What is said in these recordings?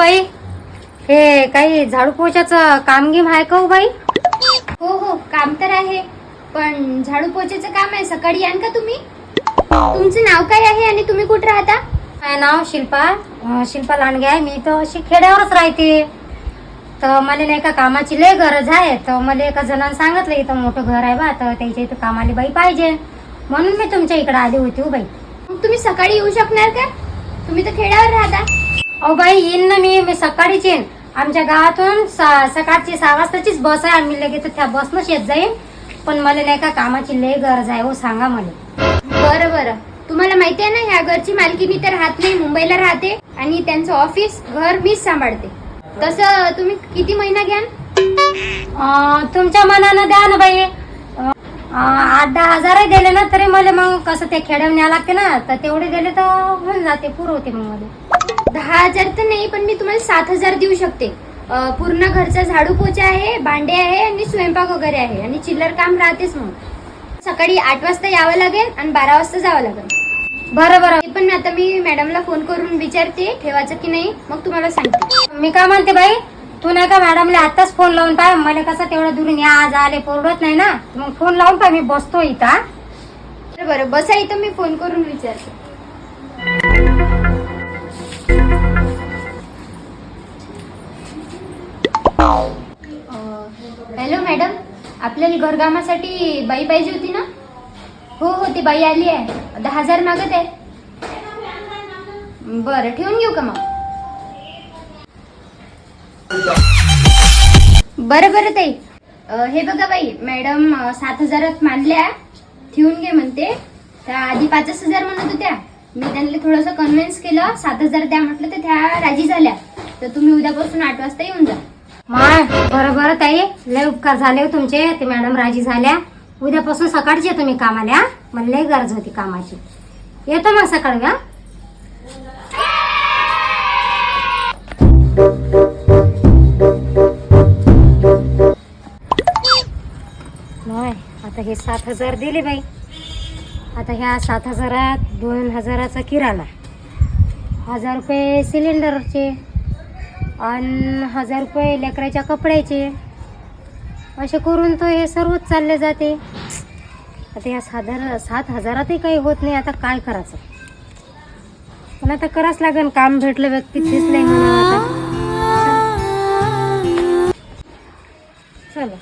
बाई, हे काही झाडू पोछाचं काम गिम आहे का हो बाई? हो हो, काम तर आहे, पण झाडू पोछाचं काम आहे. सकाळी याल का तुम्ही? तुमचं नाव काय आहे आणि तुम्ही कुठे राहता? काय नाव? शिल्पा लांडगे आहे. मी तर अशी खेड्यावरच राहते. तर मला नाही का कामाची लय गरज आहे. तर मला एका जणांनी सांगितलं इथं मोठं घर आहे बा, तर त्याच्या इथं कामाली बाई पाहिजे, म्हणून मी तुमच्या इकडे आली होती हो बाई. मग तुम्ही सकाळी येऊ शकणार का? तुम्ही तर खेड्यावर राहता. अहो बाई, येईन ना मी सकाळीच येईन. आमच्या गावातून सकाळची 6 वाजताचीच बस आहे. आम्ही लगेच त्या बसनंच येत जाईन. पण मला नाही का कामाची लय गरज आहे हो, सांगा मला. बरं बरं, तुम्हाला माहिती आहे ना, ह्या घरची मालकी मी तर राहत नाही, मुंबईला राहते आणि त्यांचं ऑफिस घर मीच सांभाळते. तसं तुम्ही किती महिना घ्याल? तुमच्या मनानं द्या ना बाई. 8-10 हजार दिले ना तरी मला मग कसं ते खेड्यावर न्यावं लागते ना, तर तेवढे दिले तर होऊन जाते, पुरवते मग मला. 10,000 तर नाही, पण मी तुम्हाला 7,000 देऊ शकते. पूर्ण घरचा झाडू पोछा आहे, भांडे आहे आणि स्वयंपाक वगैरे आहे आणि चिल्लर काम राहतेच. मग सकाळी 8 वाजता यावं लागेल आणि 12 वाजता जावं लागेल. बरं. पण आता मी मॅडमला फोन करून विचारते ठेवायचं की नाही, मग तुम्हाला सांगते. मी काय म्हणते बाई, तू नाही का मॅडमला आताच फोन लावून पाय. मला कसं तेवढं दुरून या आज आले परवडत नाही ना, मग फोन लावून पाय. मी बसतो इथं. बरं, बसा इथं, मी फोन करून विचारते. हॅलो मॅडम, आपल्याला घरकामासाठी बाई पाहिजे होती ना? हो हो, ती बाई आली आहे. 10,000 मागत आहे. बरं, ठेवून घेऊ का मग? बरं ताई, हे बघा बाई, मॅडम 7,000 मानल्या, ठेवून घे म्हणते. त्या आधी 5,000 म्हणत होत्या. मी त्यांना थोडंसं कन्व्हिन्स केलं, 7,000 द्या म्हटलं, तर त्या राजी झाल्या. तर तुम्ही उद्यापासून 8 वाजता येऊन जा. माय बरं ताई, लय उपकार झाले हो तुमचे. ते मॅडम राजी झाल्या. उद्यापासून सकाळची येतो मी कामाला. मला लय गरज होती कामाची. येतो मग सकाळी. आता हे 7,000 दिले बाई. आता ह्या 7,000त 2,000चा किराणा, 1,000 रुपये सिलेंडरचे आणि 1,000 रुपये लेकराच्या कपड्याचे, असे करून तो हे सर्वच चालले जाते. आता या 7,000तही काही होत नाही. आता काय करायचं? पण आता करावंच लागेल. काम भेटलं, व्यक्ती तेच नाही म्हणा. आता चला.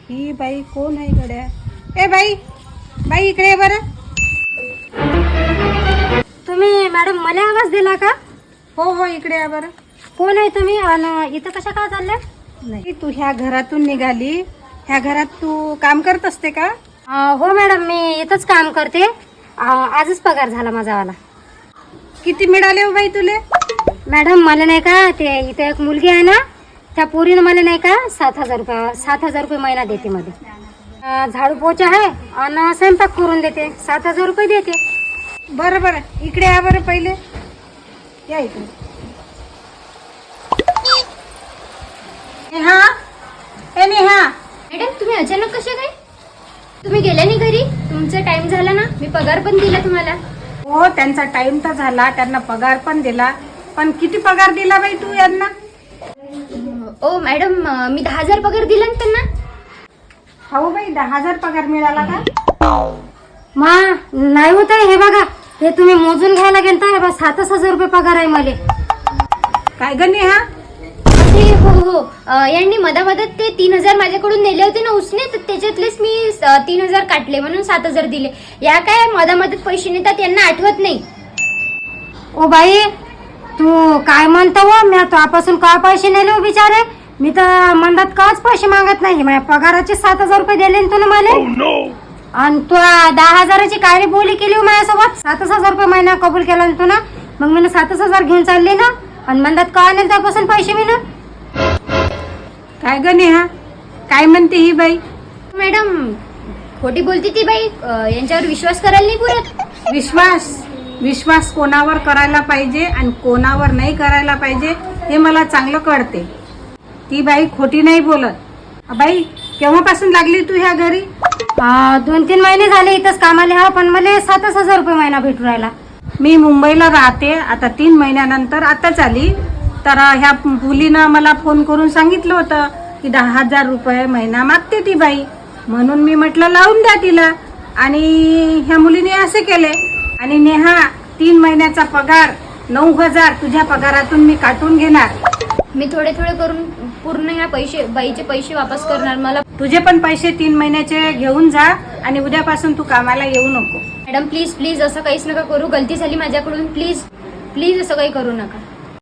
ही बाई कोण आहे गड्या? ए बाई, इकडे ये बरं. तुम्ही मॅडम मला आवाज दिला का? हो, इकडे या बरं. कोण आहे तुम्ही आणि इथं कशा काय चालल्या? नाही, तू ह्या घरातून निघाली. ह्या घरात तू काम करत असते का? हो मॅडम, मी इथंच काम करते. आजच पगार झाला माझावाला. किती मिळाले हो बाई तुले? मॅडम मला नाही का, ते इथं एक मुलगी आहे ना, त्या पोरीनं मला नाही का 7,000 रुपये महिना देते. मध्ये झाडू पोछा आहे आणि स्वयंपाक करून देते. 7,000 रुपये देते. बरं, इकडे या बरं. पहिले या इकडे. नेहा, मॅडम, तुम्ही अचानक कशा काय? तुम्ही गेल्या नाही घरी? तुमचा टाइम झाला ना, मी पगार पण दिला तुम्हाला. हो, त्यांचा टाइम तर झाला, त्यांना पगार पण दिला. पण किती पगार दिला बाई तू यांना? ओ मॅडम, मी 10,000 पगार दिला ना त्यांना. हो बाई, 10,000 पगार मिळाला का? नाही होत आहे. हे बघा, हे तुम्ही मोजून घ्यायला गेलता. हे बघा, 7,000 रुपये पगार आहे मला. काय ग नेहा? हो, यांनी मधामधात ते 3,000 माझ्याकडून नेले होते ना उसने, तर त्याच्यातलेच मी 3,000 काटले, म्हणून 7,000 दिले. या काय मधामधात पैसे नेतात, यांना आठवत नाही. ओ बाई, तू काय म्हणतो? मी तुझ्यापासून का पैसे नेले हो बिचारे? मी तर मंदात काच पैसे मागत नाही. माझ्या पगाराचे 7,000 रुपये दिले ना तुला मला. आणि तू 10,000ची काय बोली केली हो माझ्यासोबत? 7,000 रुपये महिना कबूल केला ना तू ना. मग मी 7,000 घेऊन चालले ना, आणि मंदात का नेल त्यापासून पैसे मी ना. काय ग नेहा, काय म्हणते ही बाई? मॅडम, खोटी बोलती ती बाई. यांच्यावर विश्वास करायला नाही पुरत. विश्वास कोणावर करायला पाहिजे आणि कोणावर नाही करायला पाहिजे हे मला चांगलं कळते. ती बाई खोटी नाही बोलत. बाई, केव्हापासून लागली तू ह्या घरी? 2-3 महिने झाले इथंच कामाला. हा, पण मला 7,000 रुपये महिना भेटू राहिला. मी मुंबईला राहते आता 3 महिन्यानंतर आताच आली. तर ह्या मुलीनं मला फोन करून सांगितलं होतं की 10,000 रुपये महिना मागते ती बाई. म्हणून मी म्हटलं लावून द्या तिला. आणि ह्या मुलीने असे केले. आणि नेहा 3 महिन्याचा पगार 9,000 तुझ्या पगारातून मी काटून घेणार. मी थोडे थोडे करून पूर्ण ह्या बाईचे पैसे वापस करणार. मला तुझे पण पैसे 3 महिन्याचे घेऊन जा आणि उद्यापासून तू कामाला येऊ नको. मॅडम प्लीज प्लीज असं काहीच नका करू. गलती झाली माझ्याकडून. प्लीज प्लीज असं काही करू नका.